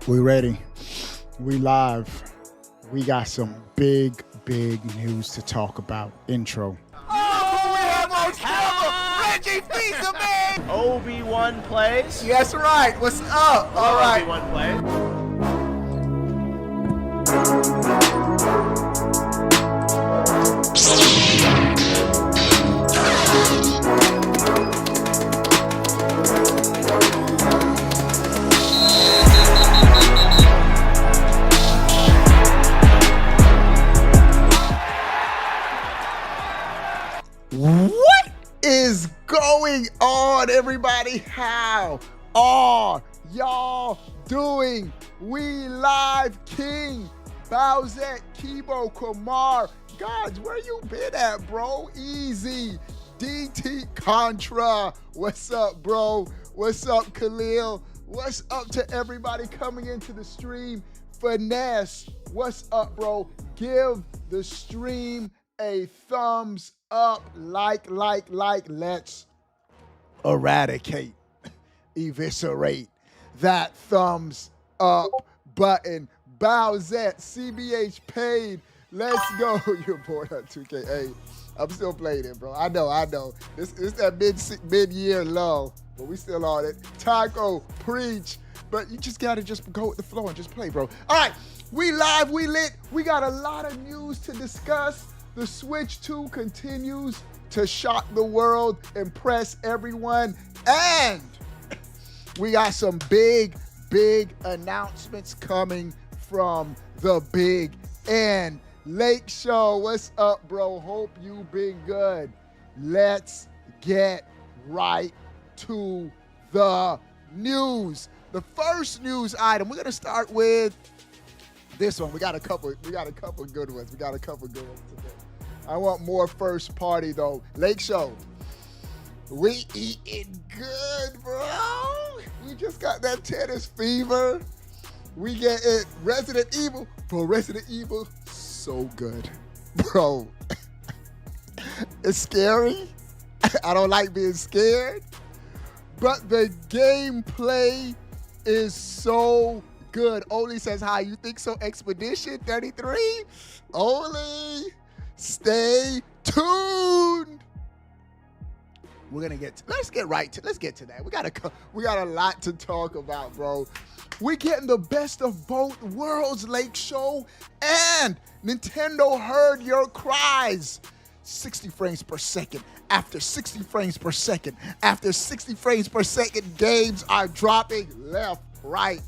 We ready. We live. We got some big news to talk about. Intro. Oh, we have most ever! Reggie Fils-Aimé! Obi-Wan plays. That's right. What's up? All right. Obi-Wan plays. What is going on, everybody? How are y'all doing? We live. King, Bowsette, Kibo, Kumar. Gods, where you been at, bro? Easy. DT Contra. What's up, bro? What's up, Khalil? What's up to everybody coming into the stream? Finesse. What's up, bro? Give the stream a thumbs up, like, let's eradicate, eviscerate that thumbs up button. Bowsette, CBH paid. Let's go. You're bored on 2K. Hey, I'm still playing it, bro. I know. It's that mid-year low, but we still on it. Taco, preach. But you just gotta go with the flow and just play, bro. All right, we live, we lit. We got a lot of news to discuss. The Switch 2 continues to shock the world, impress everyone, and we got some big announcements coming from the Big N. Lake Show, what's up, bro? Hope you been good. Let's get right to the news. The first news item, we're gonna start with this one. We got a couple good ones. Today. I want more first party though. Lake Show. We eating good, bro. We just got that tennis fever. We get it. Resident Evil. Bro, Resident Evil, so good. Bro. It's scary. I don't like being scared. But the gameplay is so good. Oli says, hi, you think so? Expedition 33? Oli, stay tuned. We're gonna let's get to that. We got a lot to talk about, bro. We getting the best of both worlds, Lake Show, and Nintendo heard your cries. 60 frames per second. After 60 frames per second. After 60 frames per second, games are dropping left, right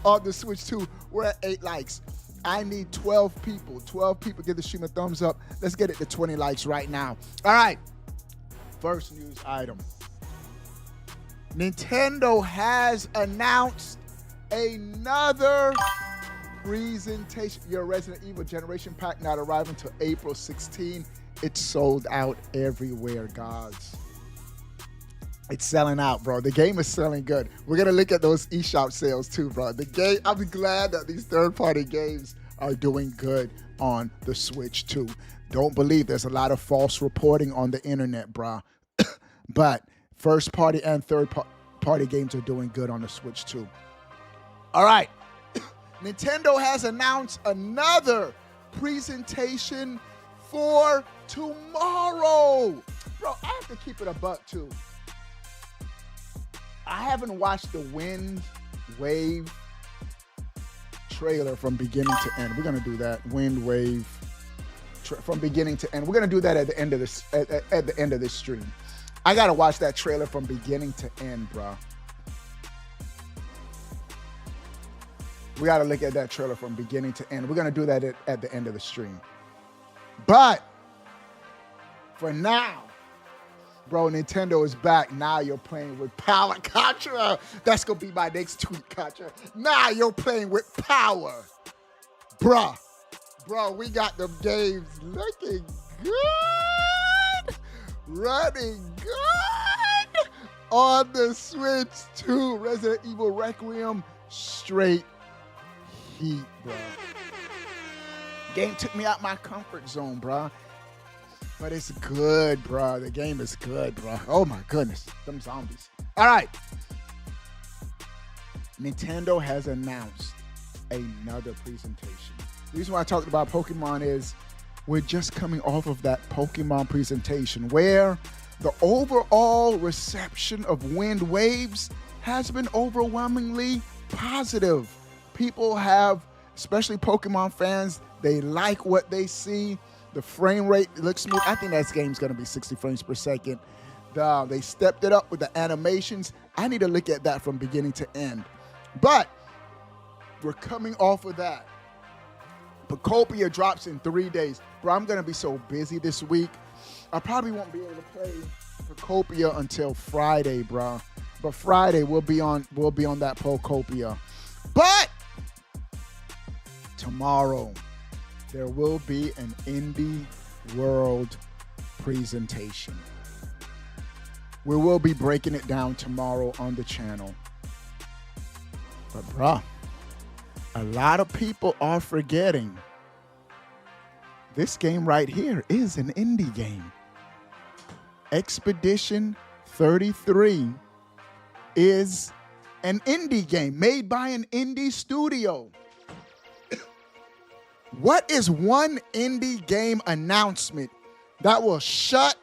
on the Switch 2. We're at 8 likes. I need 12 people. 12 people give the stream a thumbs up. Let's get it to 20 likes right now. All right. First news item. Nintendo has announced another presentation. Your Resident Evil Generation Pack not arriving until April 16. It's sold out everywhere, guys. It's selling out, bro. The game is selling good. We're gonna look at those eShop sales too, bro. I'm glad that these third-party games are doing good on the Switch too. Don't believe there's a lot of false reporting on the internet, bro. But first-party and third-party games are doing good on the Switch too. All right. Nintendo has announced another presentation for tomorrow. Bro, I have to keep it a buck too. I haven't watched the Wind Wave trailer from beginning to end. We're gonna do that. Wind Wave from beginning to end. We're gonna do that at the end of this at the end of this stream. I gotta watch that trailer from beginning to end, bro. We gotta look at that trailer from beginning to end. We're gonna do that at the end of the stream. But for now, bro, Nintendo is back. Now you're playing with power. Contra. That's going to be my next tweet, Contra. Now you're playing with power. Bruh. Bro, we got them games looking good. Running good on the Switch 2. Resident Evil Requiem, straight heat, bro. Game took me out my comfort zone, bro. But it's good, bro. The game is good, bro. Oh, my goodness. Them zombies. All right. Nintendo has announced another presentation. The reason why I talked about Pokemon is we're just coming off of that Pokemon presentation where the overall reception of Wind Waves has been overwhelmingly positive. People have, especially Pokemon fans, they like what they see. The frame rate looks smooth. I think that game's going to be 60 frames per second. They stepped it up with the animations. I need to look at that from beginning to end. But we're coming off of that. Pocopia drops in 3 days. Bro, I'm going to be so busy this week. I probably won't be able to play Pocopia until Friday, bro. But Friday we'll be on that Pocopia. But tomorrow there will be an Indie World presentation. We will be breaking it down tomorrow on the channel. But bruh, a lot of people are forgetting this game right here is an indie game. Expedition 33 is an indie game made by an indie studio. What is one indie game announcement that will shut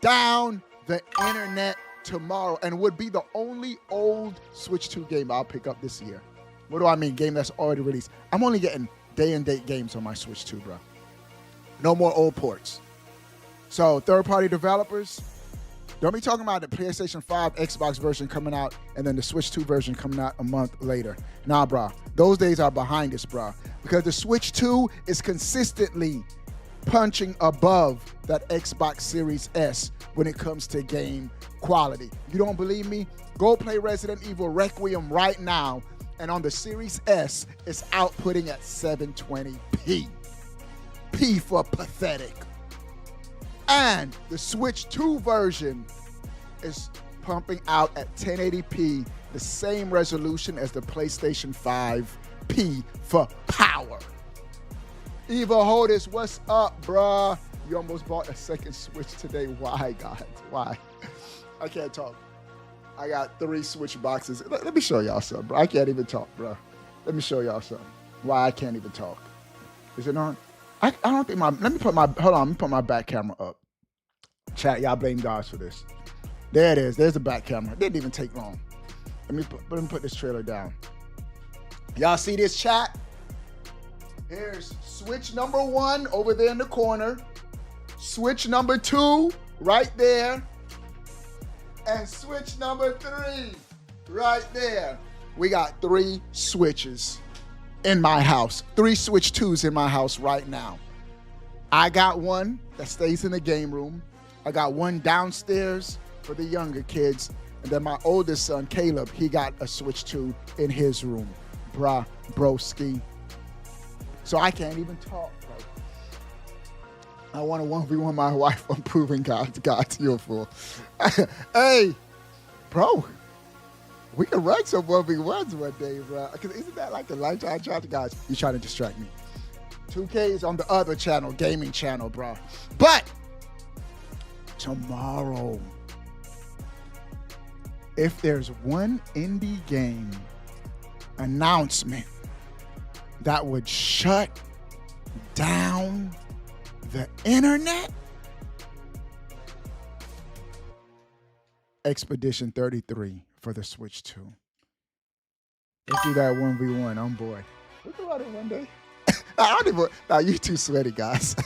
down the internet tomorrow and would be the only old Switch 2 game I'll pick up this year? What do I mean? Game that's already released. I'm only getting day and date games on my Switch 2, bro. No more old ports. So third-party developers, don't be talking about the PlayStation 5 Xbox version coming out and then the Switch 2 version coming out a month later. Nah, bro. Those days are behind us, bro. Because the Switch 2 is consistently punching above that Xbox Series S when it comes to game quality. You don't believe me? Go play Resident Evil Requiem right now, and on the Series S, it's outputting at 720p. P for pathetic. And the Switch 2 version is pumping out at 1080p, the same resolution as the PlayStation 5, P for power. Eva Hodis, what's up, bruh? You almost bought a second Switch today. Why, God? Why? I can't talk. I got 3 Switch boxes. Let me show y'all something, bro. I can't even talk, bro. Let me show y'all something. Why I can't even talk. Is it on? I don't think let me put my back camera up. Chat, y'all blame Dodge for this. There it is. There's the back camera. It didn't even take long. Let me put this trailer down. Y'all see this, chat? Here's Switch number 1 over there in the corner. Switch number 2 right there. And Switch number 3 right there. We got 3 Switches in my house. 3 Switch 2s in my house right now. I got one that stays in the game room. I got one downstairs for the younger kids. And then my oldest son, Caleb, he got a Switch 2 in his room. Broski. So I can't even talk, bro. I want to 1v1 my wife on proving God, you're a fool. Hey, bro. We can run some 1v1s one day, bro. Because isn't that like a lifetime challenge? Guys, you're trying to distract me. 2K is on the other channel, gaming channel, bro. But tomorrow, if there's one indie game announcement that would shut down the internet, Expedition 33 for the Switch 2. Let's do that 1v1. I'm bored. We'll do it one day. I don't even. Now you too sweaty, guys.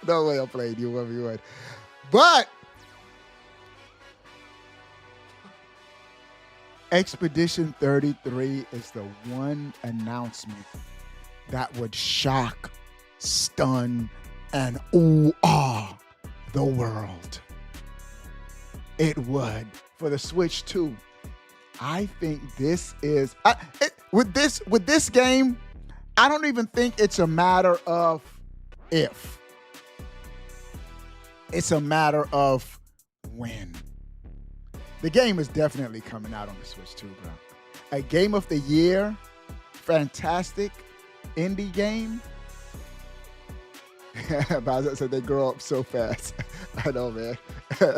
No way I'm playing you 1v1. But Expedition 33 is the one announcement that would shock, stun, and ooh-ah the world. It would. For the Switch 2, I think this is... with this game, I don't even think it's a matter of if. It's a matter of when. The game is definitely coming out on the Switch 2, bro. A game of the year, fantastic indie game. Bowser said they grow up so fast. I know, man.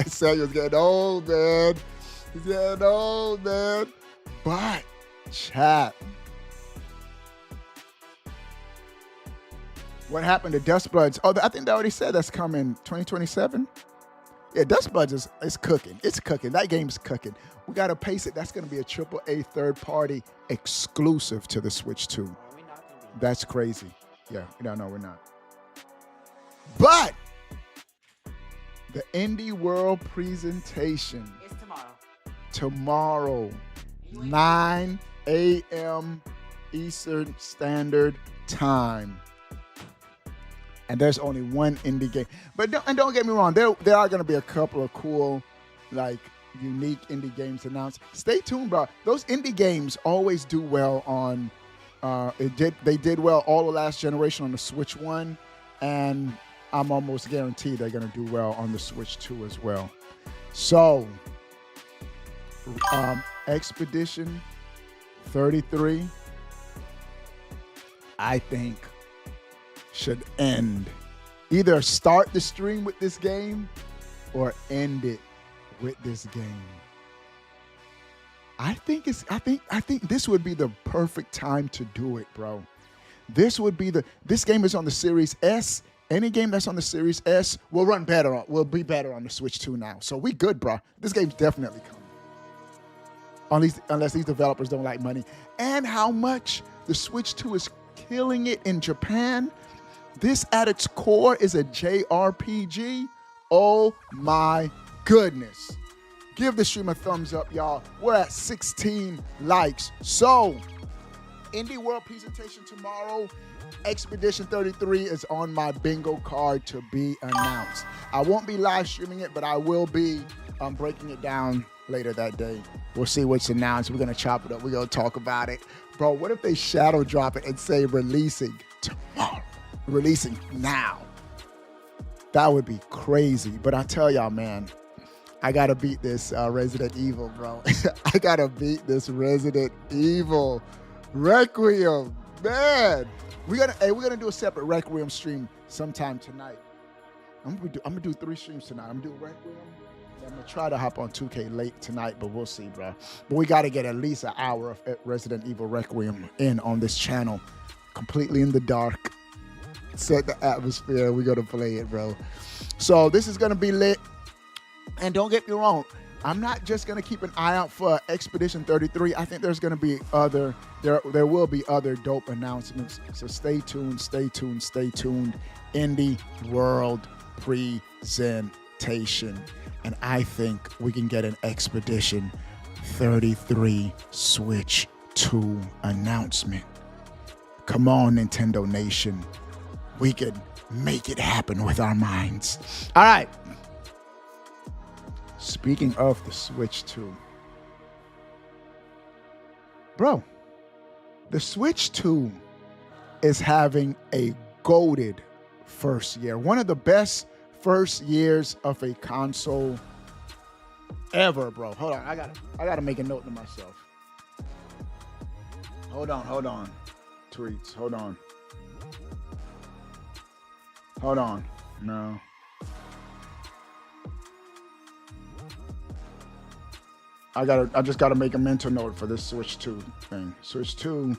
Samuel's getting old, man. He's getting old, man. But chat. What happened to Dust Bloods? Oh, I think they already said that's coming 2027. Yeah, Dust Bloods is cooking. It's cooking. That game's cooking. We got to pace it. That's going to be a AAA third-party exclusive to the Switch 2. That's crazy. Yeah, no, we're not. But the Indie World presentation It's tomorrow. Tomorrow, 9 a.m. Eastern Standard Time. And there's only one indie game. But don't get me wrong, there are going to be a couple of cool, like, unique indie games announced. Stay tuned, bro. Those indie games always do well on, they did well all the last generation on the Switch 1, and I'm almost guaranteed they're going to do well on the Switch 2 as well. So, Expedition 33, I think, should end. Either start the stream with this game or end it with this game. I think this would be the perfect time to do it, bro. This game is on the Series S. Any game that's on the Series S will be better on the Switch 2 now. So we good, bro. This game's definitely coming. Unless these developers don't like money. And how much the Switch 2 is killing it in Japan. This at its core is a JRPG. Oh my goodness. Give the stream a thumbs up, y'all. We're at 16 likes. So, Indie World presentation tomorrow. Expedition 33 is on my bingo card to be announced. I won't be live streaming it, but I will be breaking it down later that day. We'll see what's announced. We're going to chop it up. We're going to talk about it. Bro, what if they shadow drop it and say releasing tomorrow? Releasing now. That would be crazy. But I tell y'all, man, I got to beat this Resident Evil, bro. I got to beat this Resident Evil Requiem. Man, we're gonna do a separate Requiem stream sometime tonight. I'm gonna do 3 streams tonight. I'm gonna do Requiem. I'm gonna try to hop on 2K late tonight, but we'll see, bro. But we gotta get at least an hour of Resident Evil Requiem in on this channel, completely in the dark. Set the atmosphere. We're gonna play it, bro. So this is gonna be lit. And don't get me wrong, I'm not just gonna keep an eye out for Expedition 33. I think there's gonna be there will be other dope announcements. So stay tuned. Indie World presentation. And I think we can get an Expedition 33 Switch 2 announcement. Come on, Nintendo Nation. We could make it happen with our minds. All right. Speaking of the Switch 2. Bro, the Switch 2 is having a goated first year. One of the best first years of a console ever, bro. Hold on, I gotta make a note to myself. Hold on. Tweets, hold on. No. I just gotta make a mental note for this Switch 2 thing. Switch 2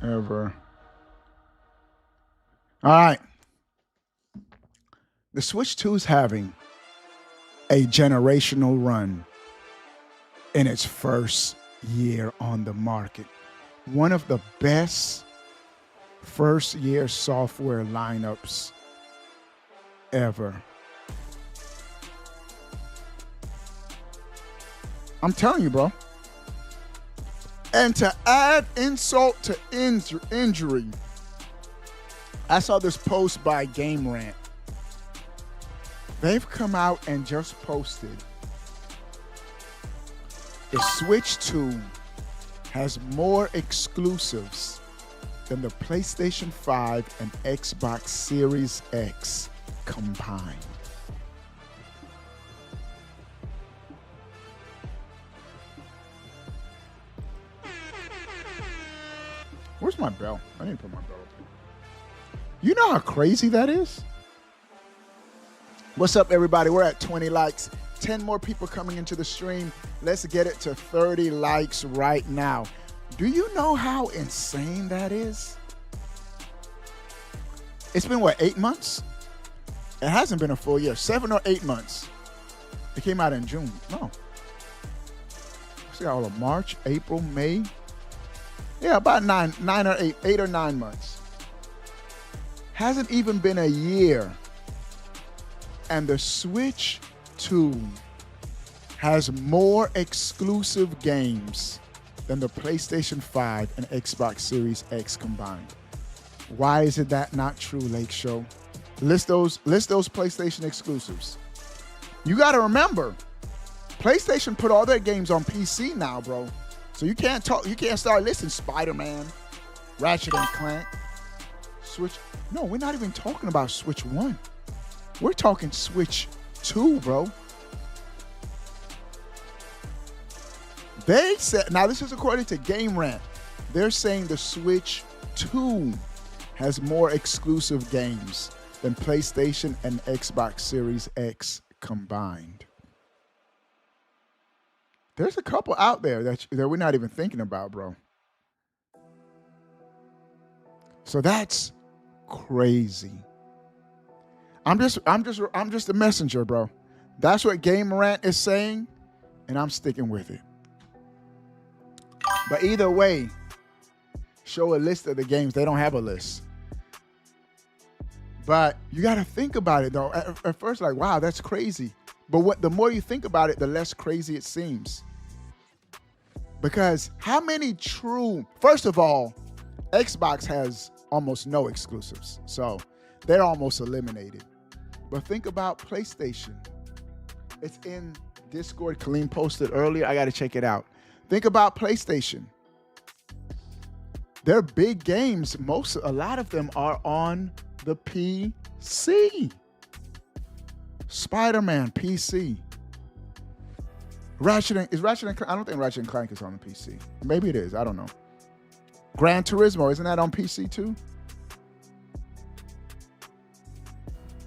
ever. All right. The Switch 2 is having a generational run in its first year on the market. One of the best first year software lineups ever. I'm telling you, bro. And to add insult to injury, I saw this post by Game Rant. They've come out and just posted the Switch 2 has more exclusives than the PlayStation 5 and Xbox Series X combined. Where's my bell? I didn't put my bell up here. You know how crazy that is? What's up, everybody? We're at 20 likes. 10 more people coming into the stream. Let's get it to 30 likes right now. Do you know how insane that is? It's been, what, 8 months? It hasn't been a full year. 7 or 8 months. It came out in June. No. See all of March, April, May. Yeah, about 8 or 9 months. Hasn't even been a year. And the Switch 2 has more exclusive games than the PlayStation 5 and Xbox Series X combined. Why is it that not true, Lake Show? List those PlayStation exclusives. You got to remember, PlayStation put all their games on PC now, bro. So you can't start listing Spider-Man, Ratchet and Clank, Switch. No, we're not even talking about Switch 1. We're talking Switch 2, bro. They said, now this is according to Game Rant, they're saying the Switch 2 has more exclusive games than PlayStation and Xbox Series X combined. There's a couple out there that we're not even thinking about, bro. So that's crazy. I'm just a messenger, bro. That's what Game Rant is saying, and I'm sticking with it. But either way, show a list of the games. They don't have a list. But you got to think about it, though. At first, like, wow, that's crazy. But the more you think about it, the less crazy it seems. Because how many first of all, Xbox has almost no exclusives. So they're almost eliminated. But think about PlayStation. It's in Discord. Kaleem posted earlier. I got to check it out. Think about PlayStation. Their big games, a lot of them are on the PC. Spider-Man, PC. Ratchet and Clank. I don't think Ratchet and Clank is on the PC. Maybe it is. I don't know. Gran Turismo, isn't that on PC too?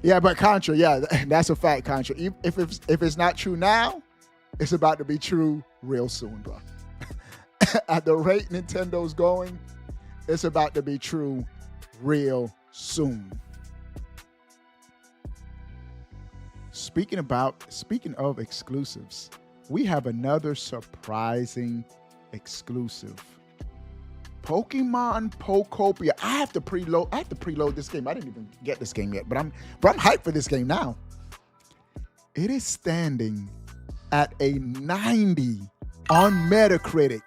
Yeah, but Contra, yeah, that's a fact, Contra. If it's not true now, it's about to be true real soon, bro. At the rate Nintendo's going, it's about to be true real soon. Speaking of exclusives, we have another surprising exclusive. Pokemon Pokopia. I have to preload this game. I didn't even get this game yet, but I'm hyped for this game now. It is standing at a 90 on Metacritic.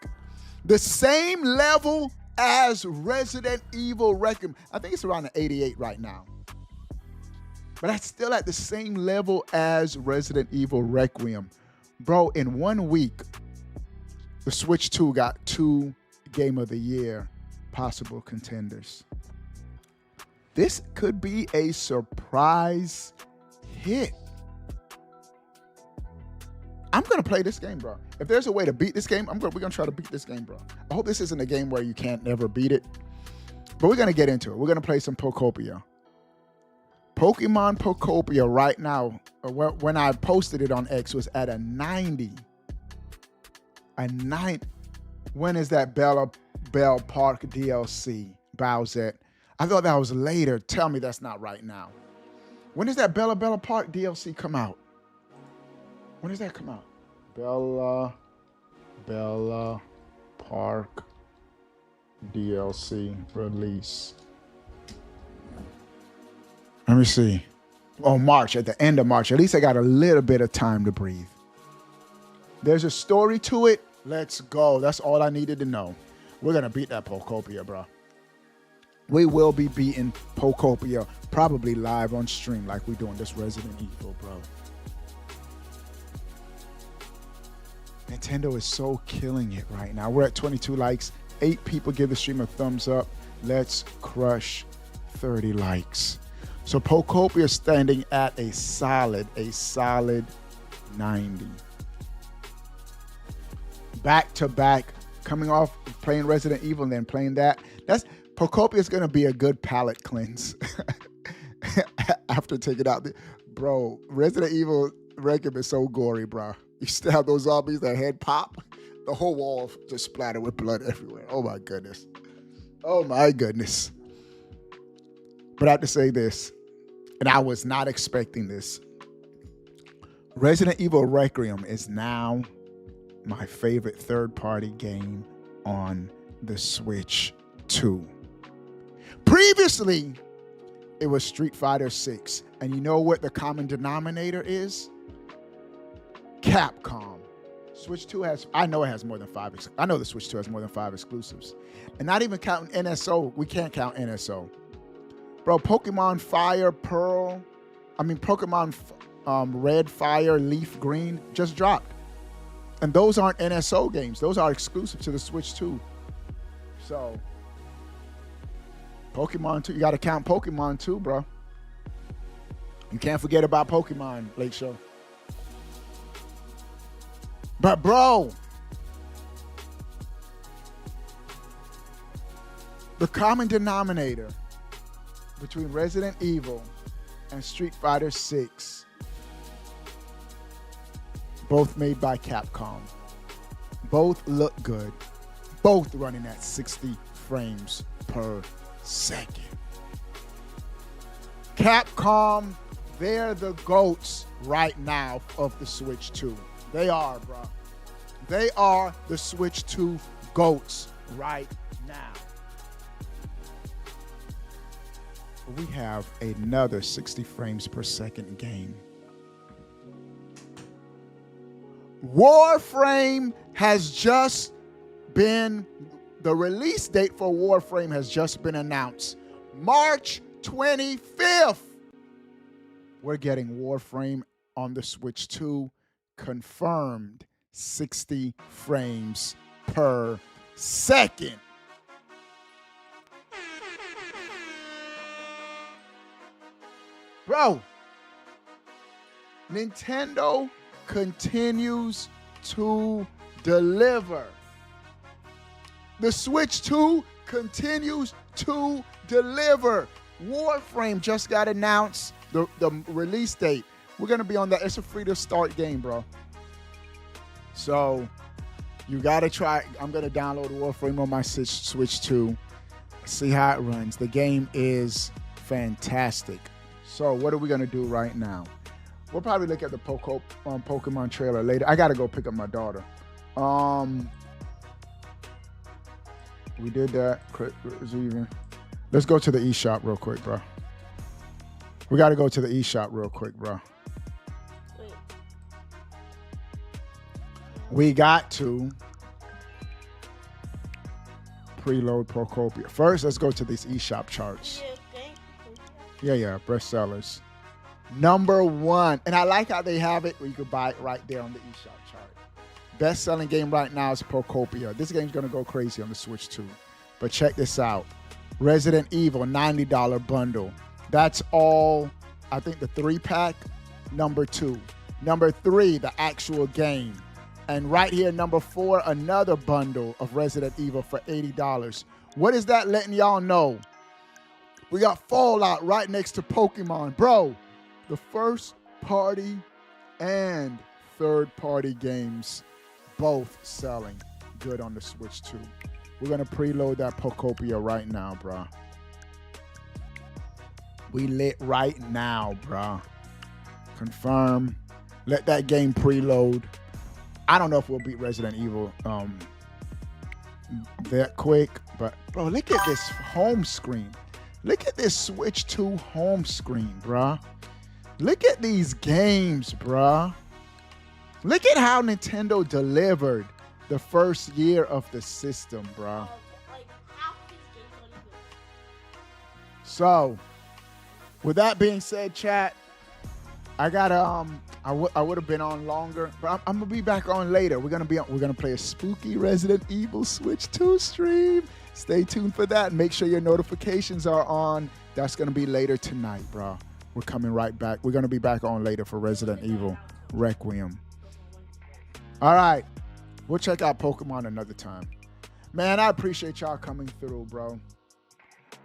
The same level as Resident Evil Requiem. I think it's around an 88 right now. But that's still at the same level as Resident Evil Requiem. Bro, in 1 week, the Switch 2 got 2 Game of the Year possible contenders. This could be a surprise hit. I'm going to play this game, bro. If there's a way to beat this game, we're going to try to beat this game, bro. I hope this isn't a game where you can't never beat it. But we're going to get into it. We're going to play some Pokopia. Pokemon Pokopia right now, when I posted it on X, was at a 90. A 90. When is that Bell Park DLC, Bowsette? I thought that was later. Tell me that's not right now. When does that Bella Park DLC come out? When does that come out? Bella Park DLC release. Let me see. Oh, March, at the end of March. At least I got a little bit of time to breathe. There's a story to it. Let's go. That's all I needed to know. We're going to beat that Pokopia, bro. We will be beating Pokopia, probably live on stream like we're doing this Resident Evil, bro. Nintendo is so killing it right now. We're at 22 likes. 8 people give the stream a thumbs up. Let's crush 30 likes. So Pokopia is standing at a solid 90. Back to back, coming off playing Resident Evil and then playing that. Pokopia is gonna be a good palate cleanse after taking out Bro, Resident Evil Requiem is so gory, bro. You still have those zombies that head pop. The whole wall just splattered with blood everywhere. Oh my goodness. Oh my goodness. But I have to say this, and I was not expecting this. Resident Evil Requiem is now my favorite third-party game on the Switch 2. Previously, it was Street Fighter 6. And you know what the common denominator is? Capcom. Switch 2 has, I know it has more than 5. I know the Switch 2 has more than 5 exclusives. And not even counting NSO. We can't count NSO. Bro, Pokemon Fire, Pokemon Red, Fire, Leaf, Green just dropped. And those aren't NSO games. Those are exclusive to the Switch 2. So, Pokemon 2, you got to count Pokemon 2, bro. You can't forget about Pokemon, Late Show. But, bro, the common denominator between Resident Evil and Street Fighter 6, both made by Capcom, both look good, both running at 60 frames per second. Capcom, they're the GOATs right now of the Switch 2. They are, bro. They are the Switch 2 GOATs right now. We have another 60 frames per second game. Warframe has just been, the release date for Warframe has just been announced. March 25th. We're getting Warframe on the Switch 2, confirmed 60 frames per second. Bro, Nintendo continues to deliver. The Switch 2 continues to deliver. Warframe just got announced, the release date. We're going to be on that. It's a free to start game, bro. So you got to try. I'm going to download Warframe on my Switch 2. See how it runs. The game is fantastic. So what are we going to do right now? We'll probably look at the Pokemon trailer later. I got to go pick up my daughter. We did that. Let's go to the eShop real quick, bro. We got to go to the eShop real quick, bro. Wait. We got to preload Procopia. First, let's go to these eShop charts. Yeah, bestsellers. Number 1, and I like how they have it where you can buy it right there on the eShop chart. Best-selling game right now is Procopia. This game's gonna go crazy on the Switch 2. But check this out. Resident Evil, $90 bundle. That's all, I think the 3-pack, number 2. Number 3, the actual game. And right here, number 4, another bundle of Resident Evil for $80. What is that letting y'all know? We got Fallout right next to Pokemon. Bro, the first party and third party games both selling good on the Switch 2. We're going to preload that Procopia right now, bro. We lit right now, bro. Confirm. Let that game preload. I don't know if we'll beat Resident Evil that quick, but bro, look at this home screen. Look at this Switch 2 home screen, bruh. Look at these games, bruh. Look at how Nintendo delivered the first year of the system, bruh. So, with that being said, chat, I gotta I would have been on longer, but I'm gonna be back on later. We're gonna play a spooky Resident Evil Switch 2 stream. Stay tuned for that. Make sure your notifications are on. That's gonna be later tonight, bro. We're coming right back. We're gonna be back on later for Resident Evil Requiem. All right, we'll check out Pokemon another time. Man, I appreciate y'all coming through, bro.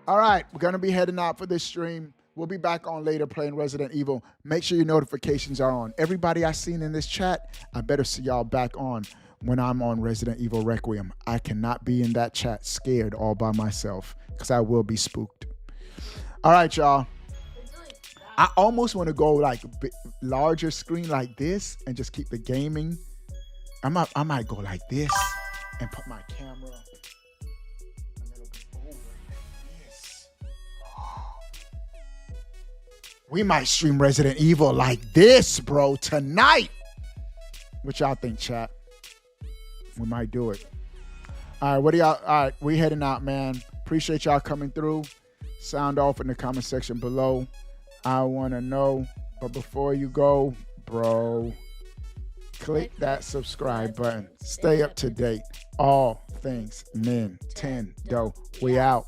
All right, we're gonna be heading out for this stream. We'll be back on later playing Resident Evil. Make sure your notifications are on. Everybody I seen in this chat, I better see y'all back on when I'm on Resident Evil Requiem. I cannot be in that chat scared all by myself because I will be spooked. All right, y'all. I almost want to go like larger screen like this and just keep the gaming. I might go like this and put my camera a little bit over like this. We might stream Resident Evil like this, bro, tonight. What y'all think, chat? We might do it. All right, what do y'all? All right, we heading out, man. Appreciate y'all coming through. Sound off in the comment section below. I want to know, but before you go, bro, click that subscribe button. Stay up to date. All things Nintendo. We out.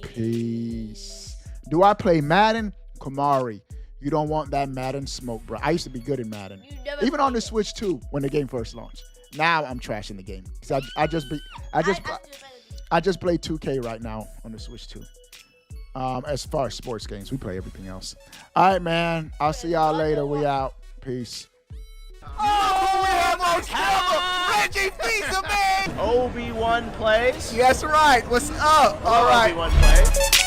Peace. Do I play Madden? Kamari, you don't want that Madden smoke, bro. I used to be good in Madden. Even on the Switch too, when the game first launched. Now I'm trashing the game. I just play 2K right now on the Switch too. As far as sports games, we play everything else. All right, man. I'll see y'all later. We out. Peace. Oh, we have most ever! Reggie Fils-Aimé! Obi-Wan plays. Yes, right. What's up? All right. Obi-Wan plays.